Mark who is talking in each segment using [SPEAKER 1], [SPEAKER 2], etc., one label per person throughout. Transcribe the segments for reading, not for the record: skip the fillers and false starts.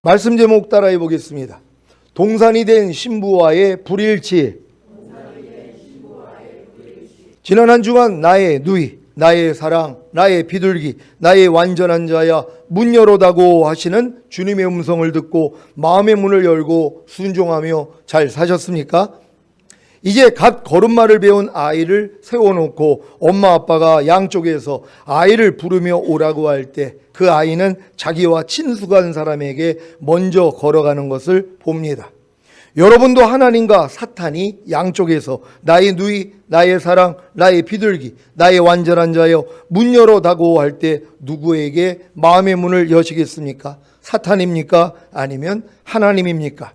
[SPEAKER 1] 말씀 제목 따라해 보겠습니다. 동산이 된 신부와의 불일치. 지난 한 주간 나의 누이, 나의 사랑, 나의 비둘기, 나의 완전한 자야 문 열어다고 하시는 주님의 음성을 듣고 마음의 문을 열고 순종하며 잘 사셨습니까? 이제 갓 걸음마를 배운 아이를 세워놓고 엄마 아빠가 양쪽에서 아이를 부르며 오라고 할 때 그 아이는 자기와 친숙한 사람에게 먼저 걸어가는 것을 봅니다. 여러분도 하나님과 사탄이 양쪽에서 나의 누이, 나의 사랑, 나의 비둘기, 나의 완전한 자여 문 열어다고 할 때 누구에게 마음의 문을 여시겠습니까? 사탄입니까? 아니면 하나님입니까?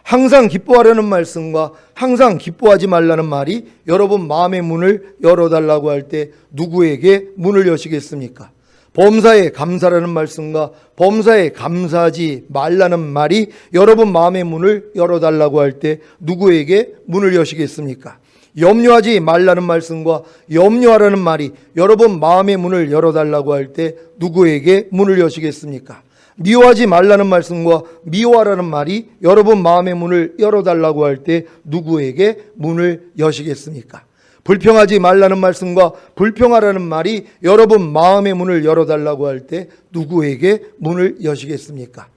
[SPEAKER 1] 항상 기뻐하라는 말씀과 항상 기뻐하지 말라는 말이 여러분 마음의 문을 열어달라고 할 때 누구에게 문을 여시겠습니까? 범사에 감사라는 말씀과 범사에 감사하지 말라는 말이 여러분 마음의 문을 열어달라고 할 때 누구에게 문을 여시겠습니까? 염려하지 말라는 말씀과 염려하라는 말이 여러분 마음의 문을 열어달라고 할 때 누구에게 문을 여시겠습니까? 미워하지 말라는 말씀과 미워하라는 말이 여러분 마음의 문을 열어달라고 할 때 누구에게 문을 여시겠습니까? 불평하지 말라는 말씀과 불평하라는 말이 여러분 마음의 문을 열어달라고 할 때 누구에게 문을 여시겠습니까?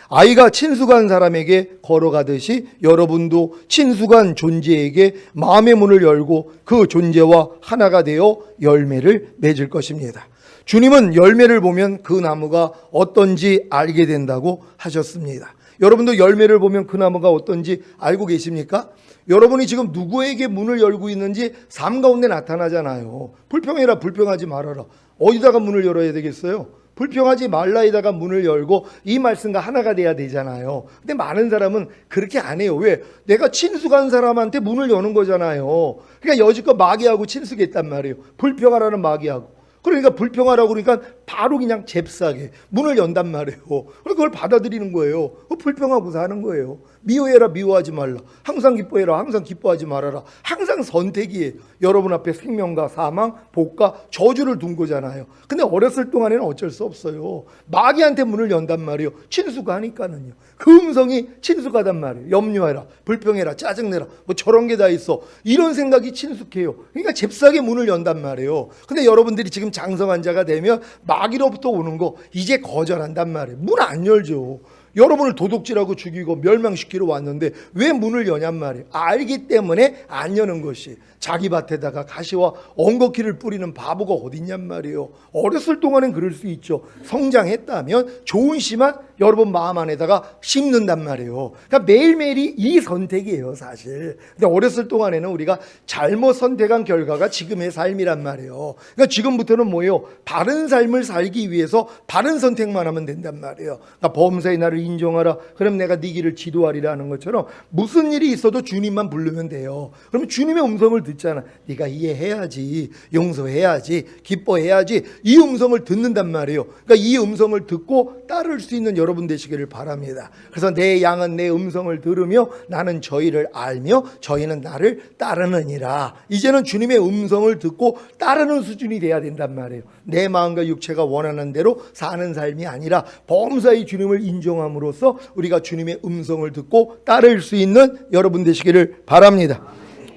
[SPEAKER 1] 아이가 친숙한 사람에게 걸어가듯이 여러분도 친숙한 존재에게 마음의 문을 열고 그 존재와 하나가 되어 열매를 맺을 것입니다. 주님은 열매를 보면 그 나무가 어떤지 알게 된다고 하셨습니다. 여러분도 열매를 보면 그 나무가 어떤지 알고 계십니까? 여러분이 지금 누구에게 문을 열고 있는지 삶 가운데 나타나잖아요. 불평해라, 불평하지 말아라. 어디다가 문을 열어야 되겠어요? 불평하지 말라에다가 문을 열고 이 말씀과 하나가 돼야 되잖아요. 근데 많은 사람은 그렇게 안 해요. 왜? 내가 친숙한 사람한테 문을 여는 거잖아요. 그러니까 여지껏 마귀하고 친숙했단 말이에요. 불평하라는 마귀하고. 그러니까 불평하라고 그러니까 바로 그냥 잽싸게 문을 연단 말이에요. 그걸 받아들이는 거예요. 불평하고 사는 거예요. 미워해라, 미워하지 말라. 항상 기뻐해라, 항상 기뻐하지 말아라. 항상 선택이에요. 여러분 앞에 생명과 사망, 복과 저주를 둔 거잖아요. 근데 어렸을 동안에는 어쩔 수 없어요. 마귀한테 문을 연단 말이에요. 친숙하니까는요. 그 음성이 친숙하단 말이에요. 염려해라, 불평해라, 짜증내라, 뭐 저런 게 다 있어. 이런 생각이 친숙해요. 그러니까 잽싸게 문을 연단 말이에요. 근데 여러분들이 지금 장성한 자가 되면 마귀로부터 오는 거 이제 거절한단 말이에요. 문 안 열죠. 여러분을 도둑질하고 죽이고 멸망시키러 왔는데 왜 문을 여냔 말이에요. 알기 때문에 안 여는 것이. 자기 밭에다가 가시와 엉겅퀴를 뿌리는 바보가 어딨냔 말이에요. 어렸을 동안엔 그럴 수 있죠. 성장했다면 좋은 씨만 여러분 마음 안에다가 심는단 말이에요. 그러니까 매일매일이 이 선택이에요, 사실. 근데 어렸을 동안에는 우리가 잘못 선택한 결과가 지금의 삶이란 말이에요. 그러니까 지금부터는 뭐예요? 바른 삶을 살기 위해서 바른 선택만 하면 된단 말이에요. 그러니까 범사의 나를 인정하라. 그럼 내가 네 길을 지도하리라 하는 것처럼 무슨 일이 있어도 주님만 부르면 돼요. 그럼 주님의 음성을 듣잖아. 네가 이해해야지, 용서해야지, 기뻐해야지. 이 음성을 듣는단 말이에요. 그러니까 이 음성을 듣고 따를 수 있는 여러분 되시기를 바랍니다. 그래서 내 양은 내 음성을 들으며 나는 저희를 알며 저희는 나를 따르느니라. 이제는 주님의 음성을 듣고 따르는 수준이 돼야 된단 말이에요. 내 마음과 육체가 원하는 대로 사는 삶이 아니라 범사의 주님을 인정함으로써 우리가 주님의 음성을 듣고 따를 수 있는 여러분 되시기를 바랍니다.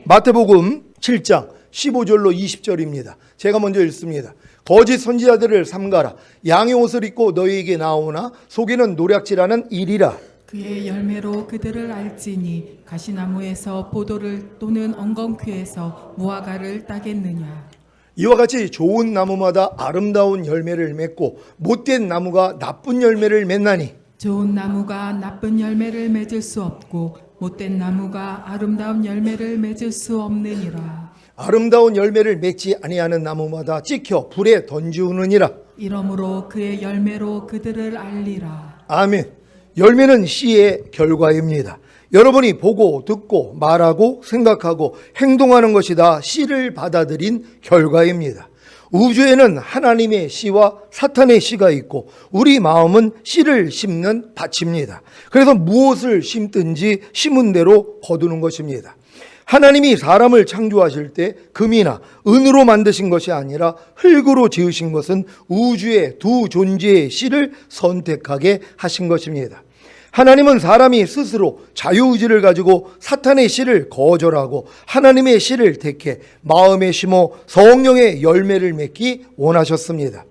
[SPEAKER 1] 마태복음 7장 15절로 20절입니다. 제가 먼저 읽습니다. 거짓 선지자들을 삼가라. 양의 옷을 입고 너희에게 나오나 속에는 노략질하는 일이라.
[SPEAKER 2] 그의 열매로 그들을 알지니 가시나무에서 포도를 또는 엉겅퀴에서 무화과를 따겠느냐.
[SPEAKER 1] 이와 같이 좋은 나무마다 아름다운 열매를 맺고 못된 나무가 나쁜 열매를 맺나니.
[SPEAKER 2] 좋은 나무가 나쁜 열매를 맺을 수 없고 못된 나무가 아름다운 열매를 맺을 수 없느니라.
[SPEAKER 1] 아름다운 열매를 맺지 아니하는 나무마다 찍혀 불에 던지우느니라.
[SPEAKER 2] 이러므로 그의 열매로 그들을 알리라.
[SPEAKER 1] 아멘. 열매는 씨의 결과입니다. 여러분이 보고 듣고 말하고 생각하고 행동하는 것이 다 씨를 받아들인 결과입니다. 우주에는 하나님의 씨와 사탄의 씨가 있고 우리 마음은 씨를 심는 밭입니다. 그래서 무엇을 심든지 심은 대로 거두는 것입니다. 하나님이 사람을 창조하실 때 금이나 은으로 만드신 것이 아니라 흙으로 지으신 것은 우주의 두 존재의 씨를 선택하게 하신 것입니다. 하나님은 사람이 스스로 자유의지를 가지고 사탄의 씨를 거절하고 하나님의 씨를 택해 마음에 심어 성령의 열매를 맺기 원하셨습니다.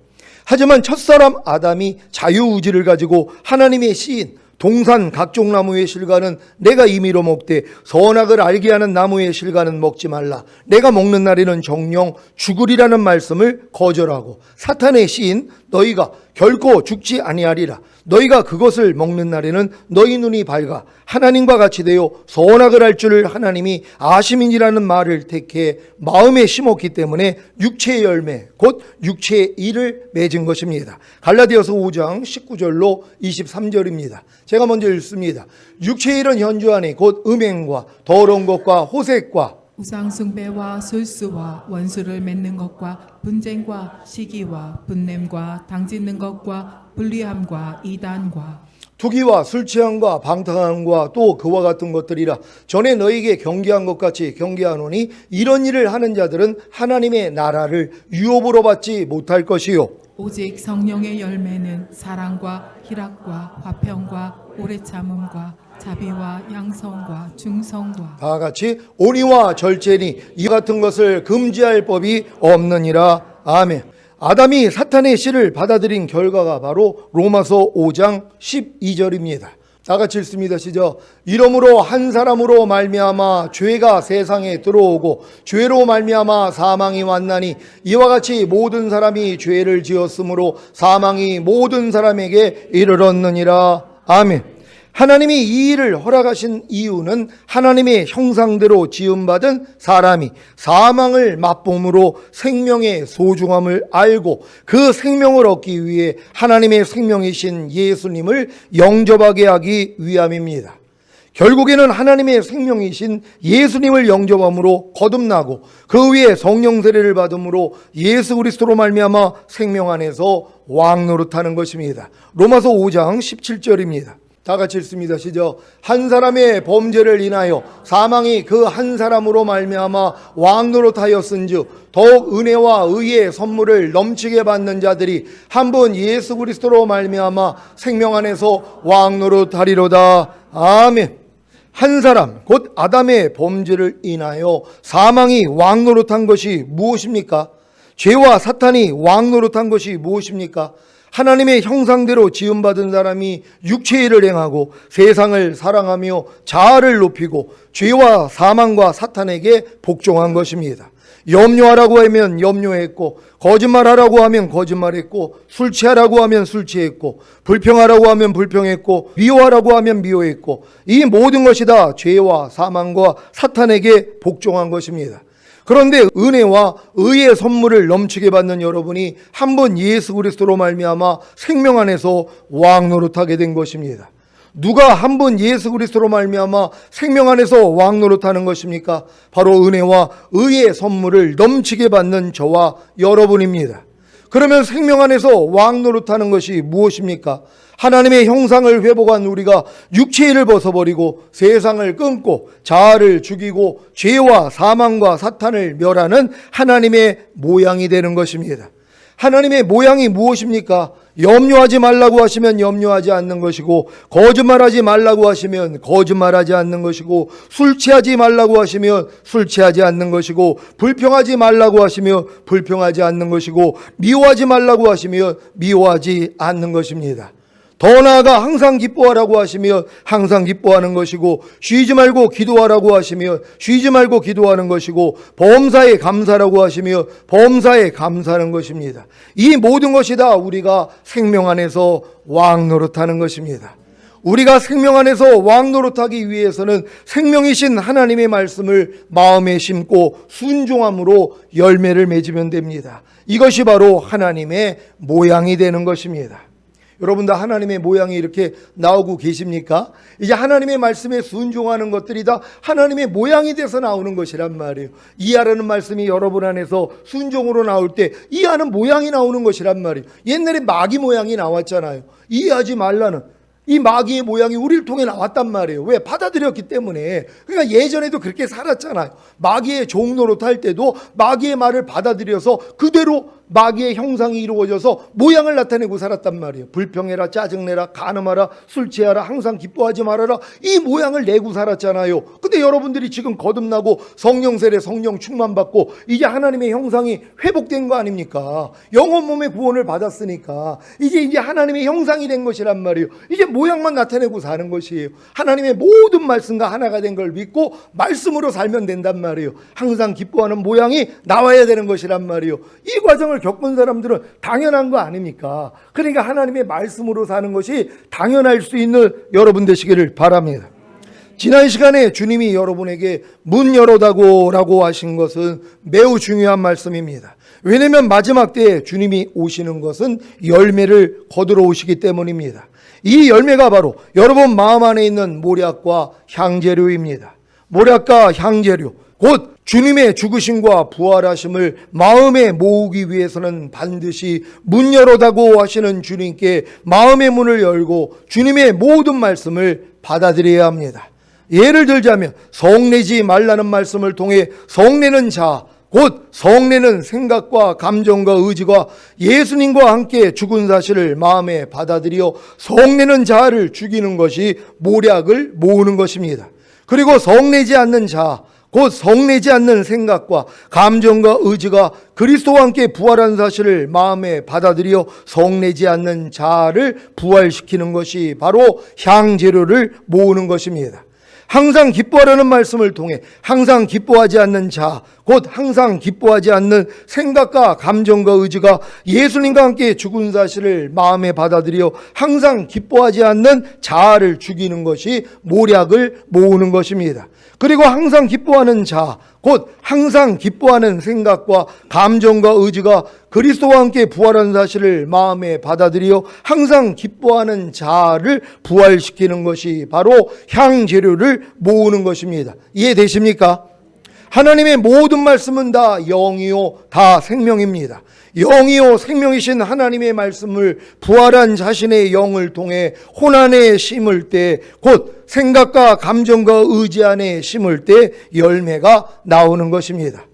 [SPEAKER 1] 하지만 첫사람 아담이 자유의지를 가지고 하나님의 씨인 동산 각종 나무의 실과는 내가 임의로 먹되 선악을 알게 하는 나무의 실과는 먹지 말라. 내가 먹는 날에는 정령 죽으리라는 말씀을 거절하고 사탄의 씨인 너희가 결코 죽지 아니하리라. 너희가 그것을 먹는 날에는 너희 눈이 밝아 하나님과 같이 되어 선악을 알 줄을 하나님이 아심이니라는 말을 택해 마음에 심었기 때문에 육체의 열매 곧 육체의 일을 맺은 것입니다. 갈라디아서 5장 19절로 23절입니다. 제가 먼저 읽습니다. 육체의 일은 현주하니 곧 음행과 더러운 것과 호색과
[SPEAKER 2] 우상숭배와 술수와 원수를 맺는 것과 분쟁과 시기와 분냄과 당짓는 것과 불리함과 이단과
[SPEAKER 1] 투기와 술 취함과 방탕함과 또 그와 같은 것들이라. 전에 너희에게 경계한 것 같이 경계하노니 이런 일을 하는 자들은 하나님의 나라를 유업으로 받지 못할 것이요
[SPEAKER 2] 오직 성령의 열매는 사랑과 희락과 화평과 오래 참음과 자비와 양성과 중성과
[SPEAKER 1] 다 같이 온의와 절제니 이 같은 것을 금지할 법이 없느니라. 아멘. 아담이 사탄의 씨를 받아들인 결과가 바로 로마서 5장 12절입니다. 다 같이 읽습니다. 시작. 이러므로 한 사람으로 말미암아 죄가 세상에 들어오고 죄로 말미암아 사망이 왔나니 이와 같이 모든 사람이 죄를 지었으므로 사망이 모든 사람에게 이르렀느니라. 아멘. 하나님이 이 일을 허락하신 이유는 하나님의 형상대로 지음받은 사람이 사망을 맛봄으로 생명의 소중함을 알고 그 생명을 얻기 위해 하나님의 생명이신 예수님을 영접하게 하기 위함입니다. 결국에는 하나님의 생명이신 예수님을 영접함으로 거듭나고 그 위에 성령 세례를 받음으로 예수 그리스도로 말미암아 생명 안에서 왕 노릇하는 것입니다. 로마서 5장 17절입니다. 다 같이 읽습니다. 시작. 한 사람의 범죄를 인하여 사망이 그 한 사람으로 말미암아 왕 노릇하였은즉 더욱 은혜와 의의 선물을 넘치게 받는 자들이 한 분 예수 그리스도로 말미암아 생명 안에서 왕 노릇하리로다. 아멘. 한 사람 곧 아담의 범죄를 인하여 사망이 왕 노릇한 것이 무엇입니까? 죄와 사탄이 왕 노릇한 것이 무엇입니까? 하나님의 형상대로 지음받은 사람이 육체의 일을 행하고 세상을 사랑하며 자아를 높이고 죄와 사망과 사탄에게 복종한 것입니다. 염려하라고 하면 염려했고 거짓말하라고 하면 거짓말했고 술 취하라고 하면 술 취했고 불평하라고 하면 불평했고 미워하라고 하면 미워했고 이 모든 것이 다 죄와 사망과 사탄에게 복종한 것입니다. 그런데 은혜와 의의 선물을 넘치게 받는 여러분이 한 번 예수 그리스도로 말미암아 생명 안에서 왕 노릇하게 된 것입니다. 누가 한 번 예수 그리스도로 말미암아 생명 안에서 왕 노릇하는 것입니까? 바로 은혜와 의의 선물을 넘치게 받는 저와 여러분입니다. 그러면 생명 안에서 왕 노릇하는 것이 무엇입니까? 하나님의 형상을 회복한 우리가 육체의 일을 벗어버리고 세상을 끊고 자아를 죽이고 죄와 사망과 사탄을 멸하는 하나님의 모양이 되는 것입니다. 하나님의 모양이 무엇입니까? 염려하지 말라고 하시면 염려하지 않는 것이고 거짓말하지 말라고 하시면 거짓말하지 않는 것이고 술 취하지 말라고 하시면 술 취하지 않는 것이고 불평하지 말라고 하시면 불평하지 않는 것이고 미워하지 말라고 하시면 미워하지 않는 것입니다. 더 나아가 항상 기뻐하라고 하시면 항상 기뻐하는 것이고 쉬지 말고 기도하라고 하시면 쉬지 말고 기도하는 것이고 범사에 감사라고 하시며 범사에 감사하는 것입니다. 이 모든 것이 다 우리가 생명 안에서 왕 노릇하는 것입니다. 우리가 생명 안에서 왕 노릇하기 위해서는 생명이신 하나님의 말씀을 마음에 심고 순종함으로 열매를 맺으면 됩니다. 이것이 바로 하나님의 모양이 되는 것입니다. 여러분 다 하나님의 모양이 이렇게 나오고 계십니까? 이제 하나님의 말씀에 순종하는 것들이 다 하나님의 모양이 돼서 나오는 것이란 말이에요. 이해하라는 말씀이 여러분 안에서 순종으로 나올 때 이해하는 모양이 나오는 것이란 말이에요. 옛날에 마귀 모양이 나왔잖아요. 이해하지 말라는 이 마귀의 모양이 우리를 통해 나왔단 말이에요. 왜? 받아들였기 때문에. 그러니까 예전에도 그렇게 살았잖아요. 마귀의 종 노릇할 때도 마귀의 말을 받아들여서 그대로 마귀의 형상이 이루어져서 모양을 나타내고 살았단 말이에요. 불평해라, 짜증내라, 간음하라, 술 취하라, 항상 기뻐하지 말아라, 이 모양을 내고 살았잖아요. 근데 여러분들이 지금 거듭나고 성령 세례, 성령 충만받고 이제 하나님의 형상이 회복된 거 아닙니까? 영혼 몸의 구원을 받았으니까 이제 하나님의 형상이 된 것이란 말이에요. 이제 모양만 나타내고 사는 것이에요. 하나님의 모든 말씀과 하나가 된 걸 믿고 말씀으로 살면 된단 말이에요. 항상 기뻐하는 모양이 나와야 되는 것이란 말이에요. 이 과정을 겪은 사람들은 당연한 거 아닙니까? 그러니까 하나님의 말씀으로 사는 것이 당연할 수 있는 여러분 되시기를 바랍니다. 지난 시간에 주님이 여러분에게 문 열어다고 라고 하신 것은 매우 중요한 말씀입니다. 왜냐하면 마지막 때에 주님이 오시는 것은 열매를 거두러 오시기 때문입니다. 이 열매가 바로 여러분 마음 안에 있는 모략과 향재료입니다. 모략과 향재료, 곧 주님의 죽으심과 부활하심을 마음에 모으기 위해서는 반드시 문 열어다고 하시는 주님께 마음의 문을 열고 주님의 모든 말씀을 받아들여야 합니다. 예를 들자면 성내지 말라는 말씀을 통해 성내는 자, 곧 성내는 생각과 감정과 의지가 예수님과 함께 죽은 사실을 마음에 받아들여 성내는 자를 죽이는 것이 모략을 모으는 것입니다. 그리고 성내지 않는 자, 곧 성내지 않는 생각과 감정과 의지가 그리스도와 함께 부활한 사실을 마음에 받아들여 성내지 않는 자를 부활시키는 것이 바로 향재료를 모으는 것입니다. 항상 기뻐하라는 말씀을 통해 항상 기뻐하지 않는 자, 곧 항상 기뻐하지 않는 생각과 감정과 의지가 예수님과 함께 죽은 사실을 마음에 받아들여 항상 기뻐하지 않는 자아를 죽이는 것이 모략을 모으는 것입니다. 그리고 항상 기뻐하는 자, 곧 항상 기뻐하는 생각과 감정과 의지가 그리스도와 함께 부활한 사실을 마음에 받아들여 항상 기뻐하는 자를 부활시키는 것이 바로 향재료를 모으는 것입니다. 이해되십니까? 하나님의 모든 말씀은 다 영이요 다 생명입니다. 영이요 생명이신 하나님의 말씀을 부활한 자신의 영을 통해 혼 안에 심을 때, 곧 생각과 감정과 의지 안에 심을 때 열매가 나오는 것입니다.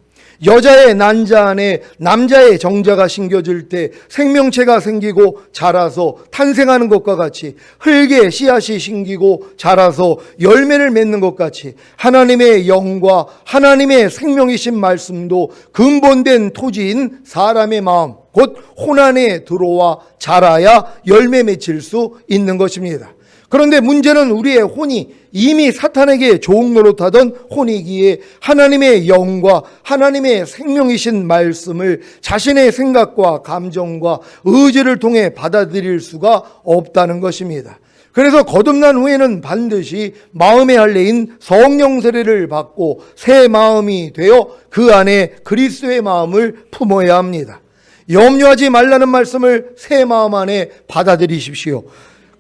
[SPEAKER 1] 여자의 난자 안에 남자의 정자가 심겨질 때 생명체가 생기고 자라서 탄생하는 것과 같이, 흙에 씨앗이 심기고 자라서 열매를 맺는 것 같이, 하나님의 영과 하나님의 생명이신 말씀도 근본된 토지인 사람의 마음, 곧 혼 안에 들어와 자라야 열매 맺힐 수 있는 것입니다. 그런데 문제는 우리의 혼이 이미 사탄에게 좋은 노릇하던 혼이기에 하나님의 영과 하나님의 생명이신 말씀을 자신의 생각과 감정과 의지를 통해 받아들일 수가 없다는 것입니다. 그래서 거듭난 후에는 반드시 마음의 할례인 성령 세례를 받고 새 마음이 되어 그 안에 그리스도의 마음을 품어야 합니다. 염려하지 말라는 말씀을 새 마음 안에 받아들이십시오.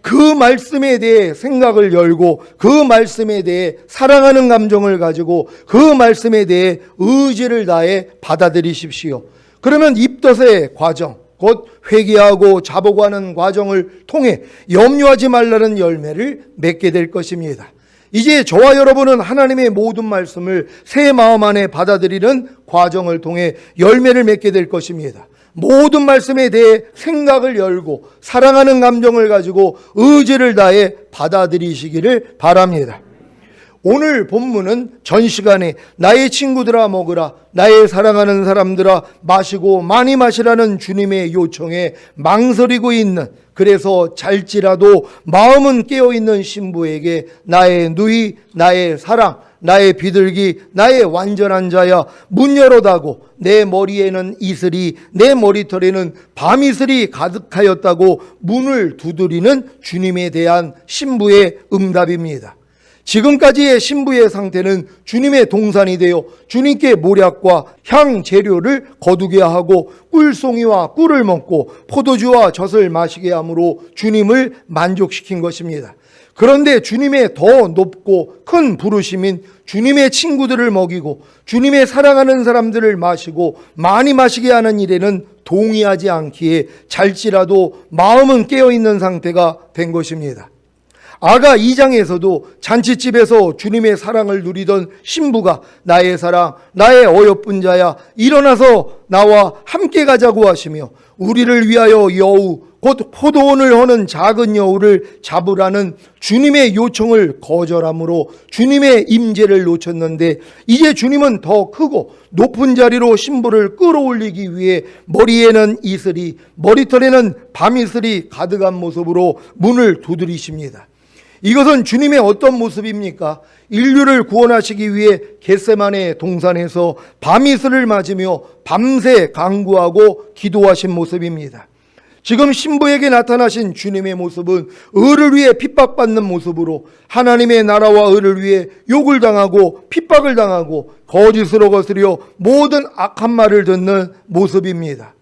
[SPEAKER 1] 그 말씀에 대해 생각을 열고 그 말씀에 대해 사랑하는 감정을 가지고 그 말씀에 대해 의지를 다해 받아들이십시오. 그러면 입덧의 과정, 곧 회개하고 자복하는 과정을 통해 염려하지 말라는 열매를 맺게 될 것입니다. 이제 저와 여러분은 하나님의 모든 말씀을 새 마음 안에 받아들이는 과정을 통해 열매를 맺게 될 것입니다. 모든 말씀에 대해 생각을 열고 사랑하는 감정을 가지고 의지를 다해 받아들이시기를 바랍니다. 오늘 본문은 전 시간에 나의 친구들아 먹으라, 나의 사랑하는 사람들아 마시고 많이 마시라는 주님의 요청에 망설이고 있는, 그래서 잘지라도 마음은 깨어있는 신부에게 나의 누이, 나의 사랑, 나의 비둘기, 나의 완전한 자야 문 열어다고, 내 머리에는 이슬이, 내 머리털에는 밤이슬이 가득하였다고 문을 두드리는 주님에 대한 신부의 응답입니다. 지금까지의 신부의 상태는 주님의 동산이 되어 주님께 모략과 향 재료를 거두게 하고 꿀송이와 꿀을 먹고 포도주와 젖을 마시게 함으로 주님을 만족시킨 것입니다. 그런데 주님의 더 높고 큰 부르심인 주님의 친구들을 먹이고 주님의 사랑하는 사람들을 마시고 많이 마시게 하는 일에는 동의하지 않기에 잘지라도 마음은 깨어있는 상태가 된 것입니다. 아가 2장에서도 잔치집에서 주님의 사랑을 누리던 신부가 나의 사랑, 나의 어여쁜 자야, 일어나서 나와 함께 가자고 하시며 우리를 위하여 여우, 곧 포도원을 허는 작은 여우를 잡으라는 주님의 요청을 거절함으로 주님의 임재를 놓쳤는데, 이제 주님은 더 크고 높은 자리로 신부를 끌어올리기 위해 머리에는 이슬이, 머리털에는 밤이슬이 가득한 모습으로 문을 두드리십니다. 이것은 주님의 어떤 모습입니까? 인류를 구원하시기 위해 겟세마네 동산에서 밤이슬을 맞으며 밤새 간구하고 기도하신 모습입니다. 지금 신부에게 나타나신 주님의 모습은 의를 위해 핍박받는 모습으로 하나님의 나라와 의를 위해 욕을 당하고 핍박을 당하고 거짓으로 거스려 모든 악한 말을 듣는 모습입니다.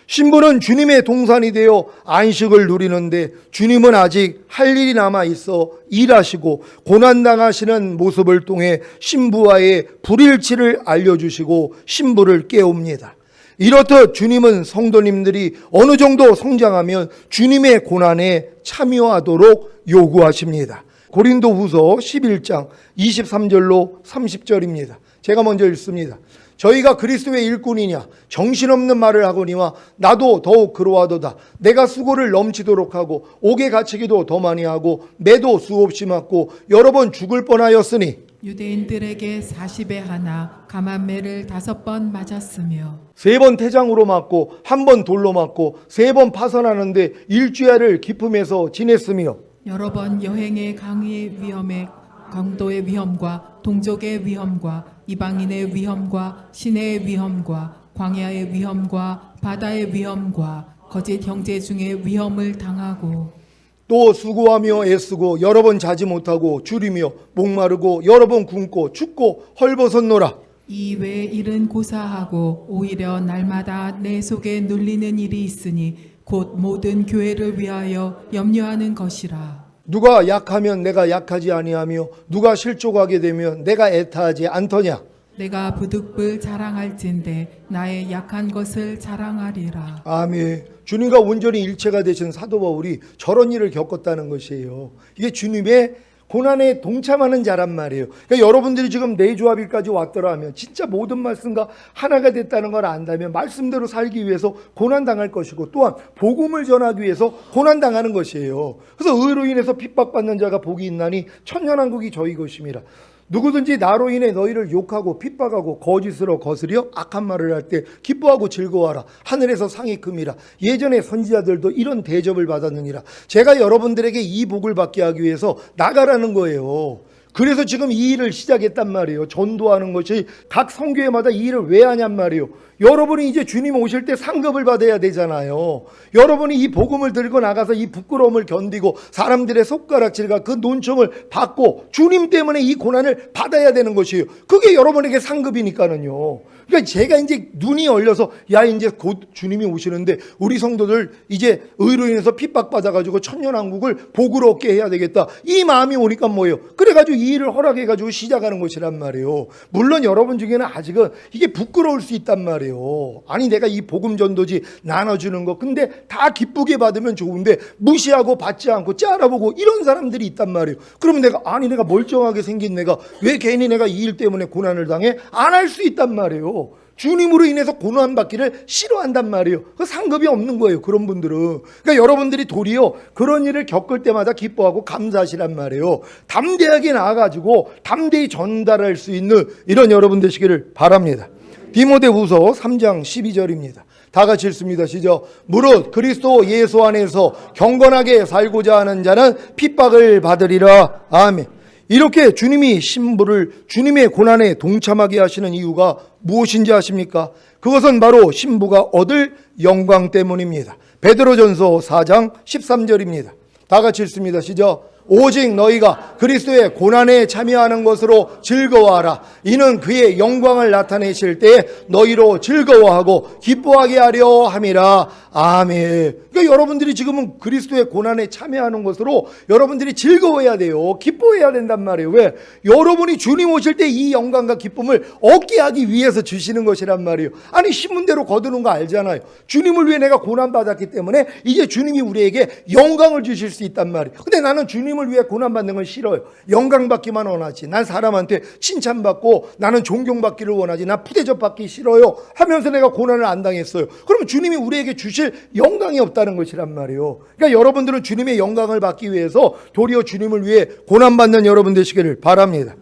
[SPEAKER 1] 신부는 주님의 동산이 되어 안식을 누리는데 주님은 아직 할 일이 남아 있어 일하시고 고난당하시는 모습을 통해 신부와의 불일치를 알려주시고 신부를 깨웁니다. 이렇듯 주님은 성도님들이 어느 정도 성장하면 주님의 고난에 참여하도록 요구하십니다. 고린도후서 11장 23절로 30절입니다. 제가 먼저 읽습니다. 저희가 그리스도의 일꾼이냐 정신없는 말을 하거니와 나도 더욱 그러하도다. 내가 수고를 넘치도록 하고 옥에 갇히기도 더 많이 하고 매도 수없이 맞고 여러 번 죽을 뻔하였으니
[SPEAKER 2] 유대인들에게 40에 하나 감암매를 5번 맞았으며
[SPEAKER 1] 3번 태장으로 맞고 1번 돌로 맞고 3번 파선하는데 일주야를 기품에서 지냈으며
[SPEAKER 2] 여러 번 여행의 강의 위험에 강도의 위험과 동족의 위험과 이방인의 위험과 시내의 위험과 광야의 위험과 바다의 위험과 거짓 형제 중에 위험을 당하고
[SPEAKER 1] 또 수고하며 애쓰고 여러 번 자지 못하고 줄이며 목마르고 여러 번 굶고 춥고 헐벗었노라.
[SPEAKER 2] 이 외의 일은 고사하고 오히려 날마다 내 속에 눌리는 일이 있으니 곧 모든 교회를 위하여 염려하는 것이라.
[SPEAKER 1] 누가 약하면 내가 약하지 아니하며 누가 실족하게 되면 내가 애타하지 않더냐.
[SPEAKER 2] 내가 부득불 자랑할진대 나의 약한 것을 자랑하리라.
[SPEAKER 1] 아멘. 주님과 온전히 일체가 되신 사도 바울이 저런 일을 겪었다는 것이에요. 이게 주님의 고난에 동참하는 자란 말이에요. 그러니까 여러분들이 지금 내조합일까지 왔더라면 진짜 모든 말씀과 하나가 됐다는 걸 안다면 말씀대로 살기 위해서 고난당할 것이고 또한 복음을 전하기 위해서 고난당하는 것이에요. 그래서 의로 인해서 핍박받는 자가 복이 있나니 천년왕국이 저희 것임이라. 누구든지 나로 인해 너희를 욕하고 핍박하고 거짓으로 거스려 악한 말을 할 때 기뻐하고 즐거워하라. 하늘에서 상이 큼이라. 예전에 선지자들도 이런 대접을 받았느니라. 제가 여러분들에게 이 복을 받게 하기 위해서 나가라는 거예요. 그래서 지금 이 일을 시작했단 말이에요. 전도하는 것이 각 성교회마다 이 일을 왜 하냔 말이에요. 여러분이 이제 주님 오실 때 상급을 받아야 되잖아요. 여러분이 이 복음을 들고 나가서 이 부끄러움을 견디고 사람들의 손가락질과 그 논청을 받고 주님 때문에 이 고난을 받아야 되는 것이에요. 그게 여러분에게 상급이니까는요. 그러니까 제가 이제 눈이 열려서 야 이제 곧 주님이 오시는데 우리 성도들 이제 의로 인해서 핍박받아가지고 천년왕국을 복으로 얻게 해야 되겠다. 이 마음이 오니까 뭐예요? 그래가지고 이 일을 허락해가지고 시작하는 것이란 말이에요. 물론 여러분 중에는 아직은 이게 부끄러울 수 있단 말이에요. 아니 내가 이 복음 전도지 나눠주는 거 근데 다 기쁘게 받으면 좋은데 무시하고 받지 않고 째알아보고 이런 사람들이 있단 말이에요. 그러면 내가 멀쩡하게 생긴 내가 왜 괜히 내가 이 일 때문에 고난을 당해? 안 할 수 있단 말이에요. 주님으로 인해서 고난받기를 싫어한단 말이에요. 그 상급이 없는 거예요. 그런 분들은. 그러니까 여러분들이 도리어 그런 일을 겪을 때마다 기뻐하고 감사하시란 말이에요. 담대하게 나아가지고 담대히 전달할 수 있는 이런 여러분 되시기를 바랍니다. 디모데후서 3장 12절입니다. 다 같이 읽습니다. 시작. 무릇 그리스도 예수 안에서 경건하게 살고자 하는 자는 핍박을 받으리라. 아멘. 이렇게 주님이 신부를 주님의 고난에 동참하게 하시는 이유가 무엇인지 아십니까? 그것은 바로 신부가 얻을 영광 때문입니다. 베드로전서 4장 13절입니다. 다 같이 읽습니다. 시작. 오직 너희가 그리스도의 고난에 참여하는 것으로 즐거워하라. 이는 그의 영광을 나타내실 때 너희로 즐거워하고 기뻐하게 하려 함이라. 아멘. 그러니까 여러분들이 지금은 그리스도의 고난에 참여하는 것으로 여러분들이 즐거워해야 돼요. 기뻐해야 된단 말이에요. 왜? 여러분이 주님 오실 때 이 영광과 기쁨을 얻게 하기 위해서 주시는 것이란 말이에요. 아니 신문대로 거두는 거 알잖아요. 주님을 위해 내가 고난받았기 때문에 이제 주님이 우리에게 영광을 주실 수 있단 말이에요. 근데 나는 주님을 위해 고난받는 건 싫어요. 영광받기만 원하지. 난 사람한테 칭찬받고 나는 존경받기를 원하지. 난 푸대접받기 싫어요 하면서 내가 고난을 안 당했어요. 그러면 주님이 우리에게 주실 영광이 없다는 것이란 말이에요. 그러니까 여러분들은 주님의 영광을 받기 위해서 도리어 주님을 위해 고난받는 여러분 되시기를 바랍니다.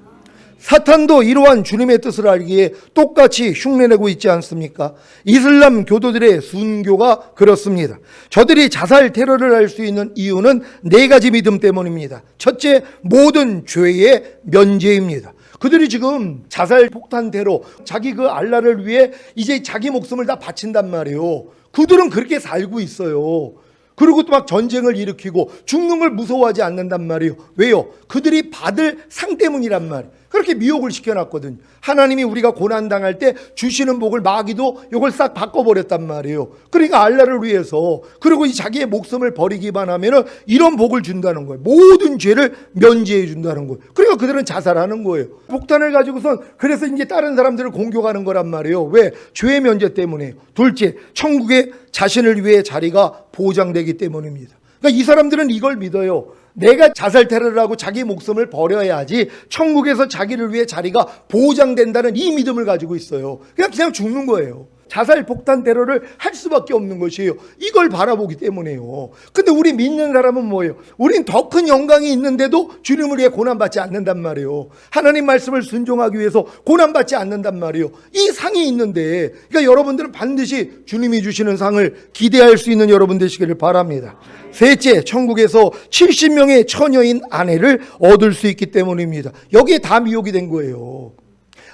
[SPEAKER 1] 사탄도 이러한 주님의 뜻을 알기에 똑같이 흉내내고 있지 않습니까? 이슬람 교도들의 순교가 그렇습니다. 저들이 자살 테러를 할 수 있는 이유는 4가지 믿음 때문입니다. 첫째, 모든 죄의 면죄입니다. 그들이 지금 자살 폭탄 테러, 자기 그 알라를 위해 이제 자기 목숨을 다 바친단 말이에요. 그들은 그렇게 살고 있어요. 그리고 또 막 전쟁을 일으키고 죽는 걸 무서워하지 않는단 말이에요. 왜요? 그들이 받을 상 때문이란 말이에요. 그렇게 미혹을 시켜놨거든요. 하나님이 우리가 고난당할 때 주시는 복을 마귀도 이걸 싹 바꿔버렸단 말이에요. 그러니까 알라를 위해서, 그리고 이 자기의 목숨을 버리기만 하면은 이런 복을 준다는 거예요. 모든 죄를 면제해 준다는 거예요. 그러니까 그들은 자살하는 거예요. 폭탄을 가지고선 그래서 이제 다른 사람들을 공격하는 거란 말이에요. 왜? 죄의 면제 때문에. 둘째, 천국에 자신을 위해 자리가 보장되기 때문입니다. 그러니까 이 사람들은 이걸 믿어요. 내가 자살 테러를 하고 자기 목숨을 버려야지 천국에서 자기를 위해 자리가 보장된다는 이 믿음을 가지고 있어요. 그냥 죽는 거예요. 자살 폭탄 테러를 할 수밖에 없는 것이에요. 이걸 바라보기 때문에요. 근데 우리 믿는 사람은 뭐예요? 우린 더 큰 영광이 있는데도 주님을 위해 고난받지 않는단 말이에요. 하나님 말씀을 순종하기 위해서 고난받지 않는단 말이에요. 이 상이 있는데, 그러니까 여러분들은 반드시 주님이 주시는 상을 기대할 수 있는 여러분 되시기를 바랍니다. 셋째, 천국에서 70명의 처녀인 아내를 얻을 수 있기 때문입니다. 여기에 다 미혹이 된 거예요.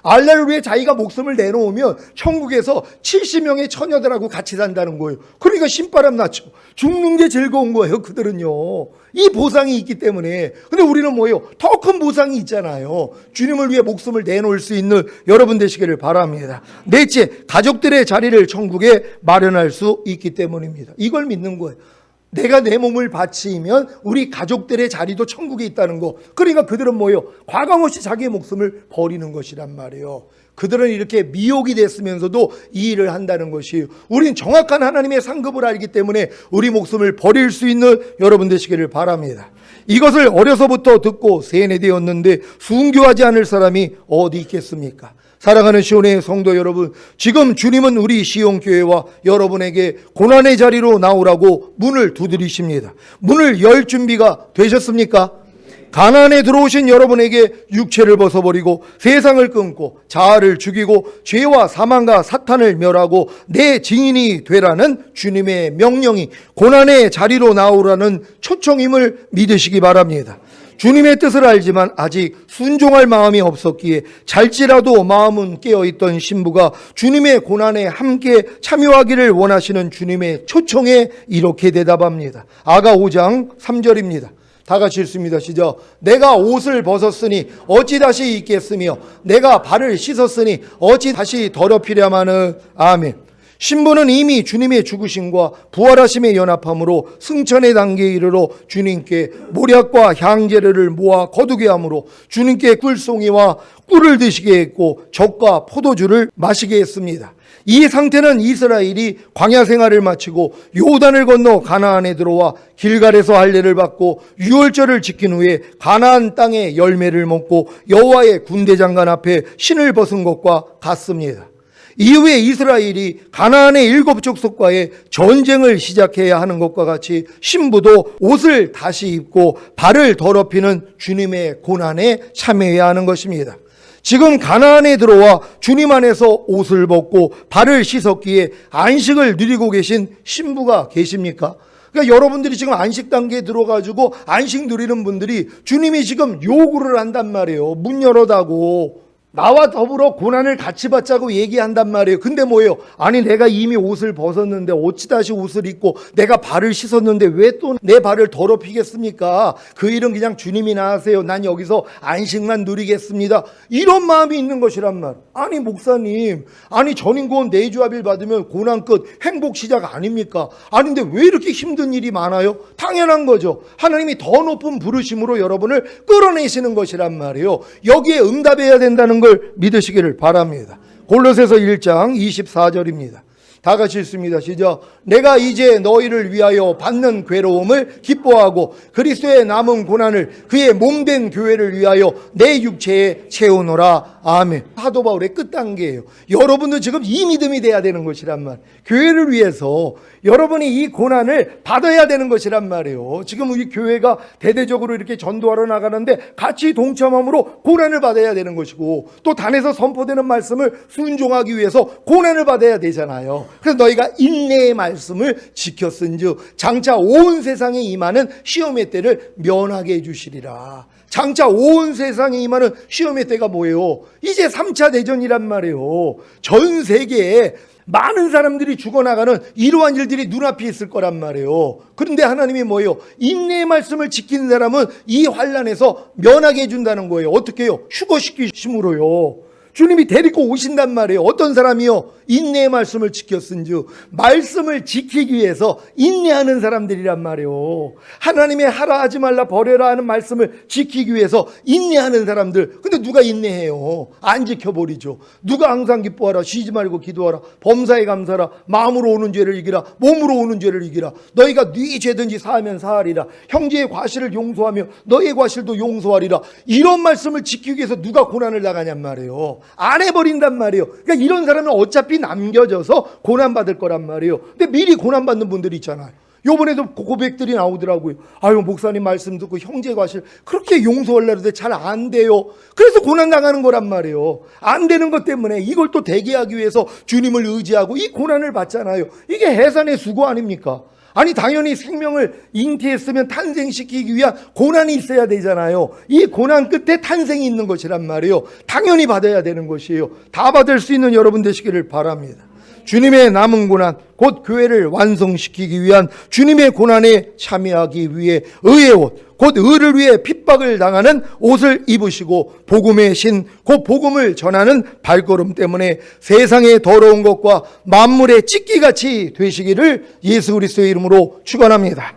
[SPEAKER 1] 알라를 위해 자기가 목숨을 내놓으면 천국에서 70명의 처녀들하고 같이 산다는 거예요. 그러니까 신바람 났죠. 죽는 게 즐거운 거예요. 그들은요. 이 보상이 있기 때문에. 근데 우리는 뭐예요? 더 큰 보상이 있잖아요. 주님을 위해 목숨을 내놓을 수 있는 여러분 되시기를 바랍니다. 넷째, 가족들의 자리를 천국에 마련할 수 있기 때문입니다. 이걸 믿는 거예요. 내가 내 몸을 바치면 우리 가족들의 자리도 천국에 있다는 거. 그러니까 그들은 뭐예요? 과감없이 자기의 목숨을 버리는 것이란 말이에요. 그들은 이렇게 미혹이 됐으면서도 이 일을 한다는 것이에요. 우린 정확한 하나님의 상급을 알기 때문에 우리 목숨을 버릴 수 있는 여러분 되시기를 바랍니다. 이것을 어려서부터 듣고 세뇌되었는데 순교하지 않을 사람이 어디 있겠습니까? 사랑하는 시온의 성도 여러분, 지금 주님은 우리 시온교회와 여러분에게 고난의 자리로 나오라고 문을 두드리십니다. 문을 열 준비가 되셨습니까? 가나안에 들어오신 여러분에게 육체를 벗어버리고 세상을 끊고 자아를 죽이고 죄와 사망과 사탄을 멸하고 내 증인이 되라는 주님의 명령이 고난의 자리로 나오라는 초청임을 믿으시기 바랍니다. 주님의 뜻을 알지만 아직 순종할 마음이 없었기에 잘지라도 마음은 깨어있던 신부가 주님의 고난에 함께 참여하기를 원하시는 주님의 초청에 이렇게 대답합니다. 아가 5장 3절입니다. 다 같이 읽습니다. 시작. 내가 옷을 벗었으니 어찌 다시 입겠으며 내가 발을 씻었으니 어찌 다시 더럽히랴마는. 아멘. 신부는 이미 주님의 죽으심과 부활하심의 연합함으로 승천의 단계에 이르러 주님께 모략과 향제를 모아 거두게 함으로 주님께 꿀송이와 꿀을 드시게 했고 젖과 포도주를 마시게 했습니다. 이 상태는 이스라엘이 광야 생활을 마치고 요단을 건너 가나안에 들어와 길갈에서 할례를 받고 유월절을 지킨 후에 가나안 땅의 열매를 먹고 여호와의 군대장관 앞에 신을 벗은 것과 같습니다. 이후에 이스라엘이 가나안의 7 족속과의 전쟁을 시작해야 하는 것과 같이 신부도 옷을 다시 입고 발을 더럽히는 주님의 고난에 참여해야 하는 것입니다. 지금 가나안에 들어와 주님 안에서 옷을 벗고 발을 씻었기에 안식을 누리고 계신 신부가 계십니까? 그러니까 여러분들이 지금 안식 단계에 들어가지고 안식 누리는 분들이 주님이 지금 요구를 한단 말이에요. 문 열어다고. 나와 더불어 고난을 같이 받자고 얘기한단 말이에요. 근데 뭐예요? 아니 내가 이미 옷을 벗었는데 어찌 다시 옷을 입고 내가 발을 씻었는데 왜 또 내 발을 더럽히겠습니까? 그 일은 그냥 주님이나 하세요. 난 여기서 안식만 누리겠습니다. 이런 마음이 있는 것이란 말. 아니 목사님, 아니 전인권 내주합일 받으면 고난 끝, 행복 시작 아닙니까? 아닌데 왜 이렇게 힘든 일이 많아요? 당연한 거죠. 하나님이 더 높은 부르심으로 여러분을 끌어내시는 것이란 말이에요. 여기에 응답해야 된다는 걸 믿으시기를 바랍니다. 골로새서 1장 24절입니다. 다 같이 읽습니다. 시작. 내가 이제 너희를 위하여 받는 괴로움을 기뻐하고 그리스도의 남은 고난을 그의 몸된 교회를 위하여 내 육체에 채우노라. 아멘. 사도 바울의 끝 단계예요. 여러분도 지금 이 믿음이 돼야 되는 것이란 말. 교회를 위해서 여러분이 이 고난을 받아야 되는 것이란 말이에요. 지금 우리 교회가 대대적으로 이렇게 전도하러 나가는데 같이 동참함으로 고난을 받아야 되는 것이고, 또 단에서 선포되는 말씀을 순종하기 위해서 고난을 받아야 되잖아요. 그래서 너희가 인내의 말씀을 지켰은즉 장차 온 세상에 임하는 시험의 때를 면하게 해주시리라. 장차 온 세상에 임하는 시험의 때가 뭐예요? 이제 3차 대전이란 말이에요. 전 세계에 많은 사람들이 죽어나가는 이러한 일들이 눈앞에 있을 거란 말이에요. 그런데 하나님이 뭐예요? 인내의 말씀을 지키는 사람은 이 환난에서 면하게 해준다는 거예요. 어떻게 해요? 휴거시키심으로요. 주님이 데리고 오신단 말이에요. 어떤 사람이요? 인내의 말씀을 지켰은즉, 말씀을 지키기 위해서 인내하는 사람들이란 말이에요. 하나님의 하라 하지 말라 버려라 하는 말씀을 지키기 위해서 인내하는 사람들. 근데 누가 인내해요? 안 지켜버리죠. 누가 항상 기뻐하라, 쉬지 말고 기도하라, 범사에 감사하라, 마음으로 오는 죄를 이기라, 몸으로 오는 죄를 이기라. 너희가 네 죄든지 사하면 사하리라. 형제의 과실을 용서하며 너희의 과실도 용서하리라. 이런 말씀을 지키기 위해서 누가 고난을 당하냔 말이에요. 안 해버린단 말이에요. 그러니까 이런 사람은 어차피 남겨져서 고난받을 거란 말이에요. 근데 미리 고난받는 분들이 있잖아요. 요번에도 고백들이 나오더라고요. 아유 목사님 말씀 듣고 형제 과실 그렇게 용서하려고 하는데 잘 안 돼요. 그래서 고난 당하는 거란 말이에요. 안 되는 것 때문에 이걸 또 대개하기 위해서 주님을 의지하고 이 고난을 받잖아요. 이게 해산의 수고 아닙니까? 아니 당연히 생명을 잉태했으면 탄생시키기 위한 고난이 있어야 되잖아요. 이 고난 끝에 탄생이 있는 것이란 말이에요. 당연히 받아야 되는 것이에요. 다 받을 수 있는 여러분 되시기를 바랍니다. 주님의 남은 고난, 곧 교회를 완성시키기 위한 주님의 고난에 참여하기 위해 의의 옷, 곧 의를 위해 핍박을 당하는 옷을 입으시고 복음의 신, 곧 복음을 전하는 발걸음 때문에 세상의 더러운 것과 만물의 찢기같이 되시기를 예수 그리스도의 이름으로 축원합니다.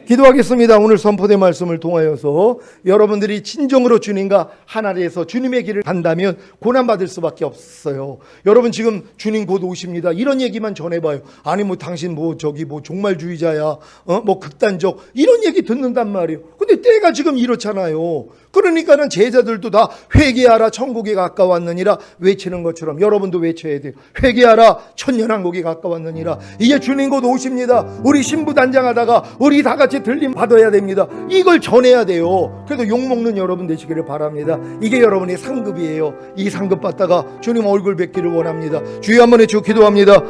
[SPEAKER 1] 기도하겠습니다. 오늘 선포된 말씀을 통하여서 여러분들이 진정으로 주님과 하나님에서 주님의 길을 간다면 고난받을 수밖에 없어요. 여러분 지금 주님 곧 오십니다. 이런 얘기만 전해봐요. 아니 뭐 당신 뭐 저기 뭐 종말주의자야, 뭐 극단적 이런 얘기 듣는단 말이에요. 근데 때가 지금 이렇잖아요. 그러니까는 제자들도 다 회개하라 천국이 가까웠느니라 외치는 것처럼 여러분도 외쳐야 돼요. 회개하라 천년왕국이 가까웠느니라. 이제 주님 곧 오십니다. 우리 신부단장하다가 우리 다 같이 들림 받아야 됩니다. 이걸 전해야 돼요. 그래도 욕먹는 여러분 되시기를 바랍니다. 이게 여러분의 상급이에요. 이 상급 받다가 주님 얼굴 뵙기를 원합니다. 주여 한번 해주고 기도합니다.